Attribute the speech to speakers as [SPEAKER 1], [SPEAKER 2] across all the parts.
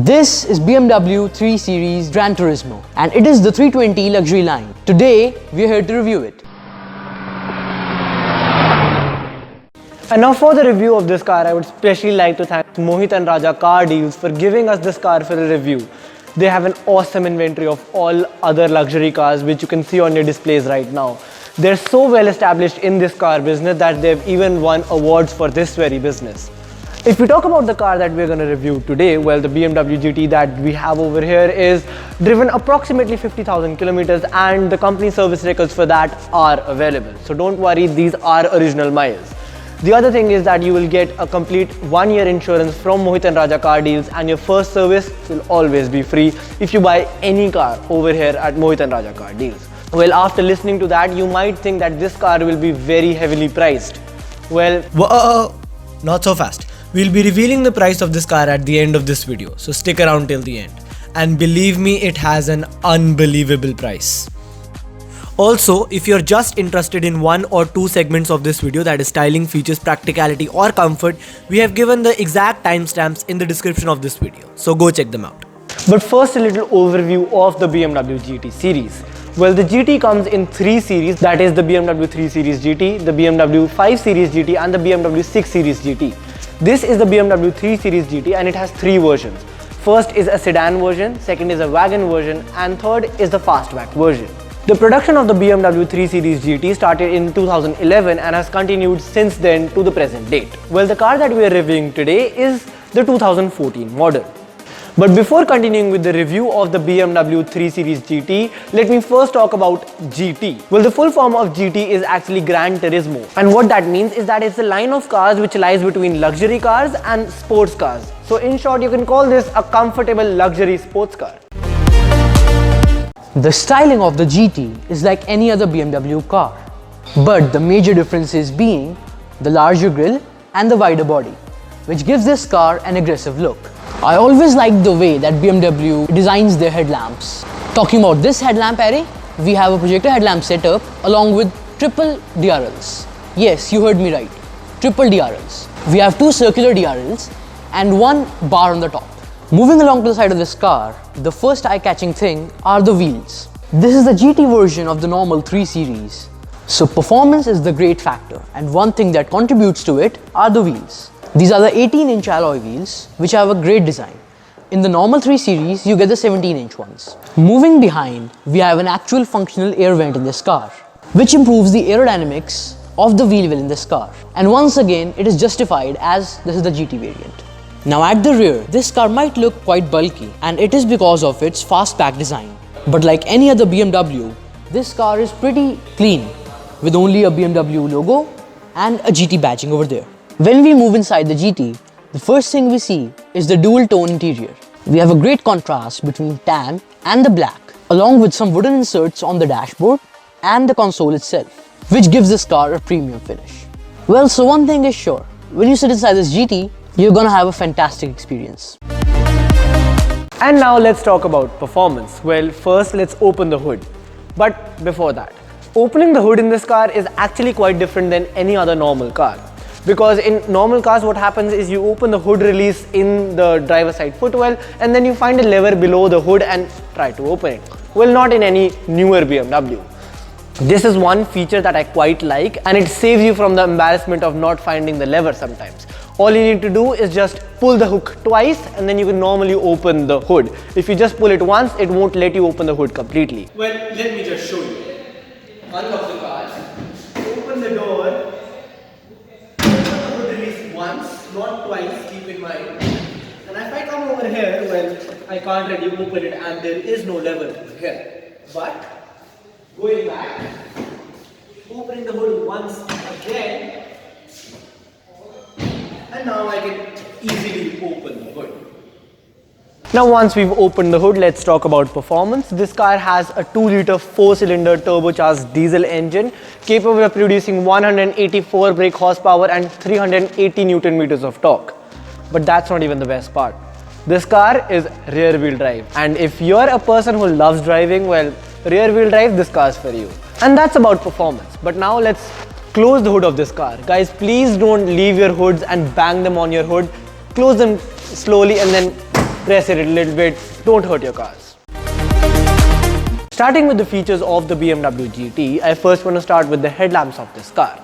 [SPEAKER 1] This is BMW 3 Series Gran Turismo and it is the 320 luxury line. Today, we are here to review it.
[SPEAKER 2] And now for the review of this car, I would especially like to thank Mohit and Raja Car Deals for giving us this car for the review. They have an awesome inventory of all other luxury cars which you can see on your displays right now. They're so well established in this car business that they've even won awards for this very business. If we talk about the car that we're going to review today, well, the BMW GT that we have over here is driven approximately 50,000 kilometers and the company service records for that are available. So don't worry, these are original miles. The other thing is that you will get a complete 1-year insurance from Mohit and Raja Car Deals, and your first service will always be free if you buy any car over here at Mohit and Raja Car Deals. Well, after listening to that, you might think that this car will be very heavily priced. Well,
[SPEAKER 3] not so fast. We'll be revealing the price of this car at the end of this video, so stick around till the end. And believe me, it has an unbelievable price. Also, if you're just interested in one or two segments of this video, that is styling, features, practicality or comfort, we have given the exact timestamps in the description of this video, so go check them out.
[SPEAKER 2] But first, a little overview of the BMW GT series. Well, the GT comes in 3 series, that is the BMW 3 Series GT, the BMW 5 Series GT and the BMW 6 Series GT. This is the BMW 3 Series GT and it has 3 versions. First is a sedan version, second is a wagon version and third is the fastback version. The production of the BMW 3 Series GT started in 2011 and has continued since then to the present date. Well, the car that we are reviewing today is the 2014 model. But before continuing with the review of the BMW 3 Series GT, let me first talk about GT. Well, the full form of GT is actually Gran Turismo. And what that means is that it's a line of cars which lies between luxury cars and sports cars. So in short, you can call this a comfortable luxury sports car.
[SPEAKER 1] The styling of the GT is like any other BMW car, but the major difference is being the larger grille and the wider body, which gives this car an aggressive look. I always like the way that BMW designs their headlamps. Talking about this headlamp array, we have a projector headlamp setup along with triple DRLs. Yes, you heard me right, triple DRLs. We have 2 circular DRLs and 1 bar on the top. Moving along to the side of this car, the first eye-catching thing are the wheels. This is the GT version of the normal 3 Series. So performance is the great factor, and one thing that contributes to it are the wheels. These are the 18-inch alloy wheels which have a great design. In the normal 3 Series, you get the 17-inch ones. Moving behind, we have an actual functional air vent in this car, which improves the aerodynamics of the wheel well in this car. And once again, it is justified as this is the GT variant. Now at the rear, this car might look quite bulky, and it is because of its fastback design. But like any other BMW, this car is pretty clean, with only a BMW logo and a GT badging over there. When we move inside the GT, the first thing we see is the dual tone interior. We have a great contrast between tan and the black, along with some wooden inserts on the dashboard and the console itself, which gives this car a premium finish. Well, so one thing is sure, when you sit inside this GT, you're gonna have a fantastic experience.
[SPEAKER 2] And now let's talk about performance. Well, first let's open the hood. But before that, opening the hood in this car is actually quite different than any other normal car. Because in normal cars, what happens is you open the hood release in the driver's side footwell and then you find a lever below the hood and try to open it. Well, not in any newer BMW. This is one feature that I quite like, and it saves you from the embarrassment of not finding the lever sometimes. All you need to do is just pull the hook twice and then you can normally open the hood. If you just pull it once, it won't let you open the hood completely.
[SPEAKER 3] Well, let me just show you. Unlock the car, open the door, open the hood release once, not twice, keep in mind. And if I come over here, well, I can't really open it and there is no lever over here. But going back, opening the hood once again, and now I can easily open the hood.
[SPEAKER 2] Now once we've opened the hood, let's talk about performance. This car has a 2-liter 4-cylinder turbocharged diesel engine capable of producing 184 brake horsepower and 380 Newton meters of torque. But that's not even the best part. This car is rear-wheel drive, and if you're a person who loves driving, well, rear-wheel drive, this car is for you. And that's about performance. But now let's close the hood of this car. Guys, please don't leave your hoods and bang them on your hood. Close them slowly and then press it a little bit, don't hurt your cars. Starting with the features of the BMW GT, I first want to start with the headlamps of this car.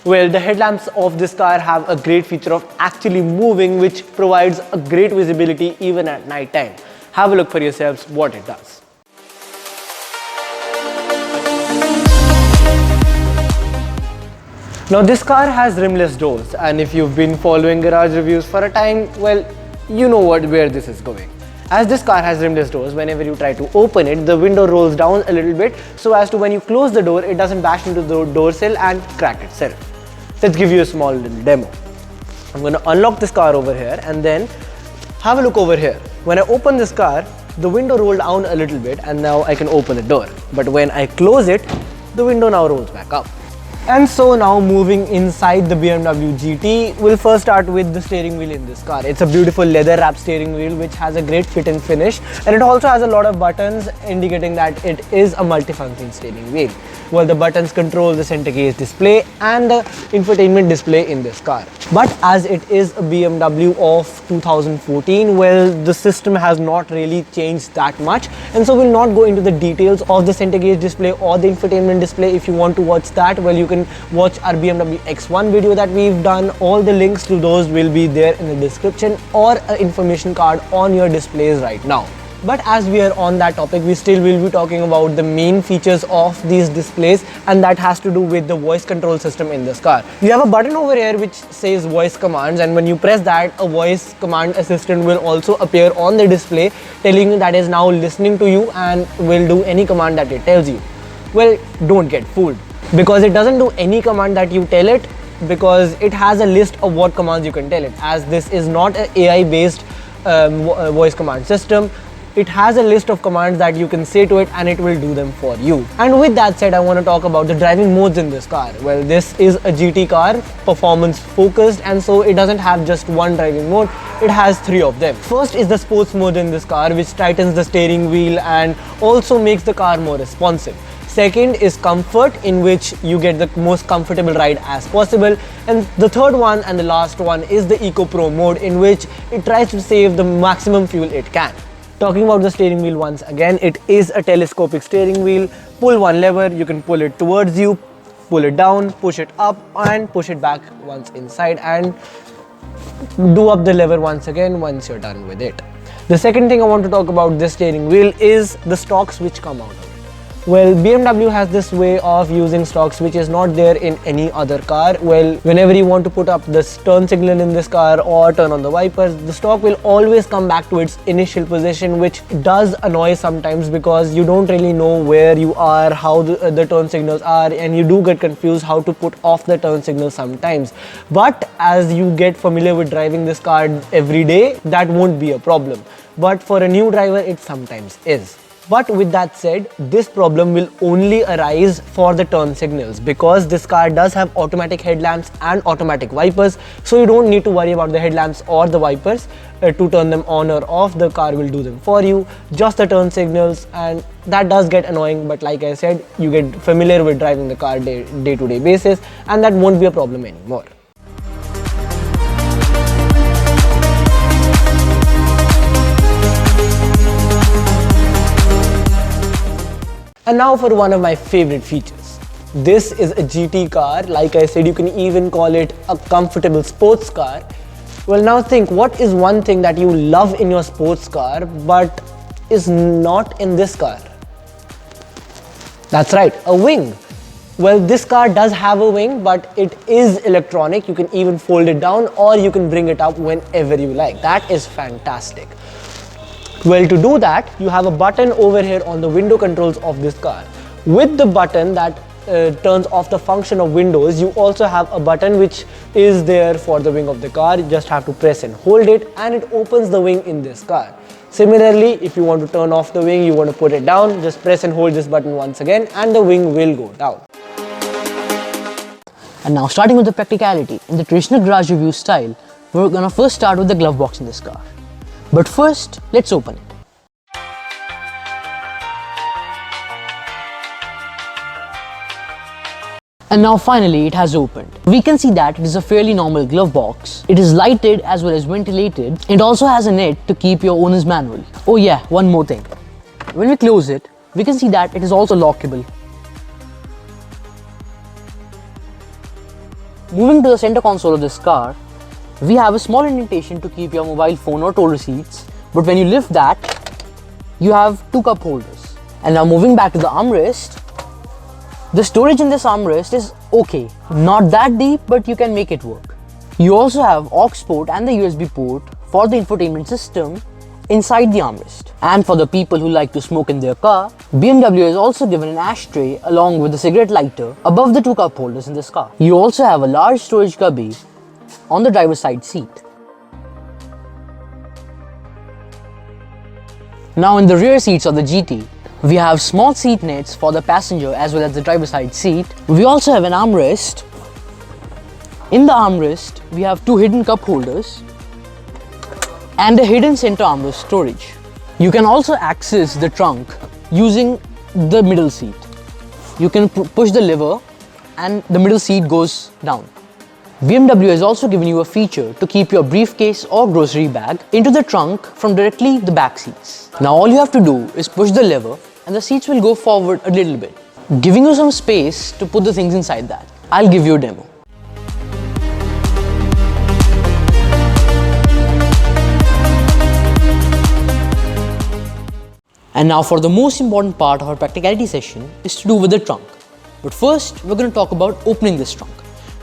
[SPEAKER 2] Well, the headlamps of this car have a great feature of actually moving, which provides a great visibility even at night time. Have a look for yourselves what it does. Now this car has rimless doors, and if you've been following garage reviews for a time, well, you know where this is going. As this car has rimless doors, whenever you try to open it, the window rolls down a little bit so as to when you close the door, it doesn't bash into the door sill and crack itself. Let's give you a small little demo. I'm going to unlock this car over here and then have a look over here. When I open this car, the window rolled down a little bit and now I can open the door. But when I close it, the window now rolls back up. And so now moving inside the BMW GT, we'll first start with the steering wheel in this car. It's a beautiful leather wrapped steering wheel which has a great fit and finish, and it also has a lot of buttons indicating that it is a multifunction steering wheel. Well, the buttons control the center gauge display and the infotainment display in this car. But as it is a BMW of 2014, well, the system has not really changed that much, and so we'll not go into the details of the center gauge display or the infotainment display. If you want to watch that, well, you can watch our BMW X1 video that we've done. All the links to those will be there in the description or an information card on your displays right now. But as we are on that topic, we still will be talking about the main features of these displays, and that has to do with the voice control system in this car. You have a button over here which says voice commands, and when you press that, a voice command assistant will also appear on the display telling you that is now listening to you and will do any command that it tells you. Well, don't get fooled, because it doesn't do any command that you tell it, because it has a list of what commands you can tell it. As this is not an AI based voice command system, it has a list of commands that you can say to it and it will do them for you. And with that said, I want to talk about the driving modes in this car. Well, this is a GT car, performance focused, and so it doesn't have just one driving mode, it has three of them. First is the sports mode in this car, which tightens the steering wheel and also makes the car more responsive. Second is comfort, in which you get the most comfortable ride as possible. And the third one and the last one is the Eco Pro mode, in which it tries to save the maximum fuel it can. Talking about the steering wheel once again, it is a telescopic steering wheel. Pull one lever, you can pull it towards you, pull it down, push it up and push it back once inside, and do up the lever once again once you're done with it. The second thing I want to talk about this steering wheel is the stocks which come out of it. Well, BMW has this way of using stocks which is not there in any other car. Well, whenever you want to put up this turn signal in this car or turn on the wipers, the stock will always come back to its initial position, which does annoy sometimes because you don't really know where you are, how the turn signals are, and you do get confused how to put off the turn signal sometimes. But as you get familiar with driving this car every day, that won't be a problem. But for a new driver, it sometimes is. But with that said, this problem will only arise for the turn signals, because this car does have automatic headlamps and automatic wipers, so you don't need to worry about the headlamps or the wipers to turn them on or off. The car will do them for you, just the turn signals, and that does get annoying, but like I said, you get familiar with driving the car day-to-day basis, and that won't be a problem anymore. And now for one of my favorite features. This is a GT car. Like I said, you can even call it a comfortable sports car. Well, now think, what is one thing that you love in your sports car but is not in this car? That's right, a wing. Well, this car does have a wing, but it is electronic. You can even fold it down or you can bring it up whenever you like. That is fantastic. Well, to do that, you have a button over here on the window controls of this car. With the button that turns off the function of windows, you also have a button which is there for the wing of the car. You just have to press and hold it, and it opens the wing in this car. Similarly, if you want to turn off the wing, you want to put it down, just press and hold this button once again and the wing will go down.
[SPEAKER 1] And now starting with the practicality, in the traditional garage review style, we're gonna first start with the glove box in this car. But first, let's open it. And now finally it has opened. We can see that it is a fairly normal glove box. It is lighted as well as ventilated. It also has a net to keep your owner's manual. Oh yeah, one more thing. When we close it, we can see that it is also lockable. Moving to the center console of this car, we have a small indentation to keep your mobile phone or toll receipts. But when you lift that, you have two cup holders. And now moving back to the armrest, the storage in this armrest is okay. Not that deep, but you can make it work. You also have aux port and the USB port for the infotainment system inside the armrest. And for the people who like to smoke in their car, BMW has also given an ashtray along with a cigarette lighter above the two cup holders in this car. You also have a large storage cubby on the driver's side seat. Now in the rear seats of the GT, we have small seat nets for the passenger as well as the driver's side seat. We also have an armrest. In the armrest, we have two hidden cup holders and a hidden center armrest storage. You can also access the trunk using the middle seat. You can push the lever and the middle seat goes down. BMW has also given you a feature to keep your briefcase or grocery bag into the trunk from directly the back seats. Now all you have to do is push the lever and the seats will go forward a little bit, giving you some space to put the things inside that. I'll give you a demo. And now for the most important part of our practicality session is to do with the trunk. But first, we're going to talk about opening this trunk.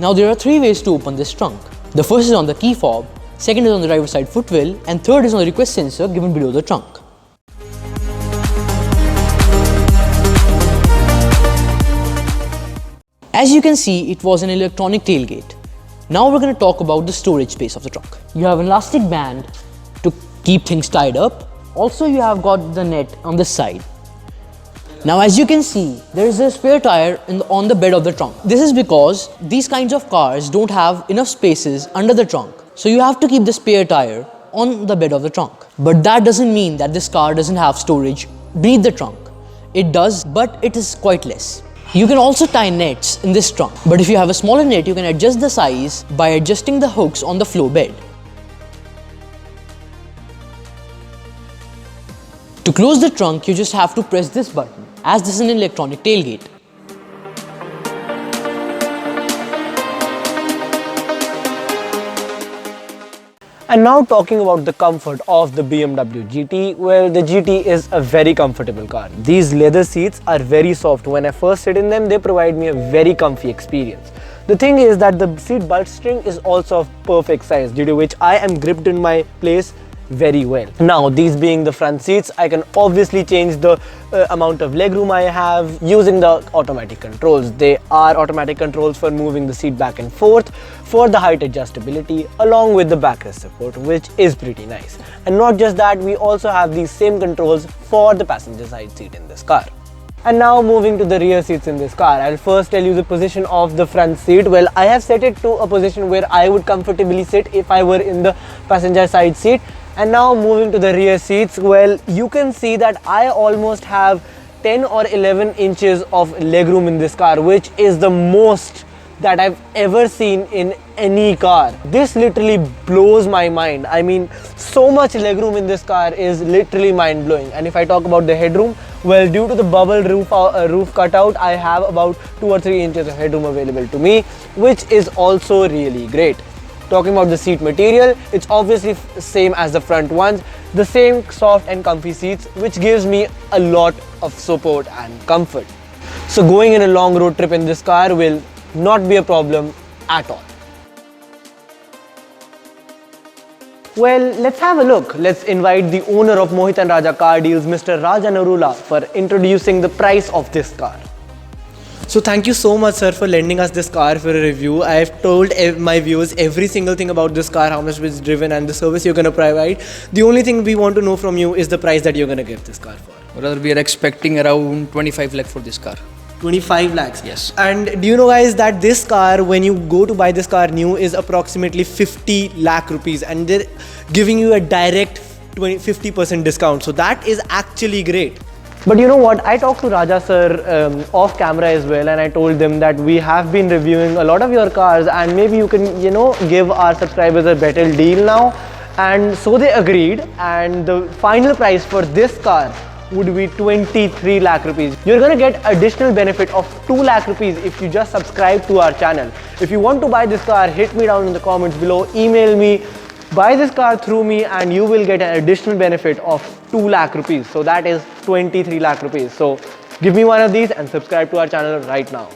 [SPEAKER 1] Now there are three ways to open this trunk. The first is on the key fob, second is on the driver's side footwell, and third is on the request sensor given below the trunk. As you can see, it was an electronic tailgate. Now we're going to talk about the storage space of the trunk. You have an elastic band to keep things tied up. Also, you have got the net on this side. Now as you can see, there is a spare tire on the bed of the trunk. This is because these kinds of cars don't have enough spaces under the trunk. So you have to keep the spare tire on the bed of the trunk. But that doesn't mean that this car doesn't have storage beneath the trunk. It does, but it is quite less. You can also tie nets in this trunk. But if you have a smaller net, you can adjust the size by adjusting the hooks on the floor bed. To close the trunk, you just have to press this button, as this is an electronic tailgate.
[SPEAKER 2] And now talking about the comfort of the BMW GT, well, the GT is a very comfortable car. These leather seats are very soft. When I first sit in them, they provide me a very comfy experience. The thing is that the seat belt string is also of perfect size, due to which I am gripped in my place very well. Now, these being the front seats, I can obviously change the amount of legroom I have using the automatic controls. They are automatic controls for moving the seat back and forth, for the height adjustability, along with the backrest support, which is pretty nice. And not just that, we also have these same controls for the passenger side seat in this car. And now moving to the rear seats in this car, I'll first tell you the position of the front seat. Well, I have set it to a position where I would comfortably sit if I were in the passenger side seat. And now moving to the rear seats, well, you can see that I almost have 10 or 11 inches of legroom in this car, which is the most that I've ever seen in any car. This literally blows my mind. I mean, so much legroom in this car is literally mind-blowing. And if I talk about the headroom, well, due to the bubble roof cutout, I have about 2 or 3 inches of headroom available to me, which is also really great. Talking about the seat material, it's obviously same as the front ones, the same soft and comfy seats, which gives me a lot of support and comfort. So going in a long road trip in this car will not be a problem at all. Well, let's have a look. Let's invite the owner of Mohit and Raja Car Deals, Mr. Raja Narula, for introducing the price of this car.
[SPEAKER 3] So thank you so much, sir, for lending us this car for a review. I have told my viewers every single thing about this car, how much it's driven and the service you're going to provide. The only thing we want to know from you is the price that you're going to give this car for.
[SPEAKER 4] Rather, we are expecting around 25 lakh for this car.
[SPEAKER 3] 25 lakhs.
[SPEAKER 4] Yes.
[SPEAKER 3] And do you know, guys, that this car, when you go to buy this car new, is approximately 50 lakh rupees, and they're giving you a direct 50% discount. So that is actually great.
[SPEAKER 2] But you know what, I talked to Raja sir off camera as well, and I told them that we have been reviewing a lot of your cars and maybe you can, you know, give our subscribers a better deal now. And so they agreed, and the final price for this car would be 23 lakh rupees. You're gonna get additional benefit of 2 lakh rupees if you just subscribe to our channel. If you want to buy this car, hit me down in the comments below, email me, buy this car through me, and you will get an additional benefit of 2 lakh rupees. So that is 23 lakh rupees. So give me one of these and subscribe to our channel right now.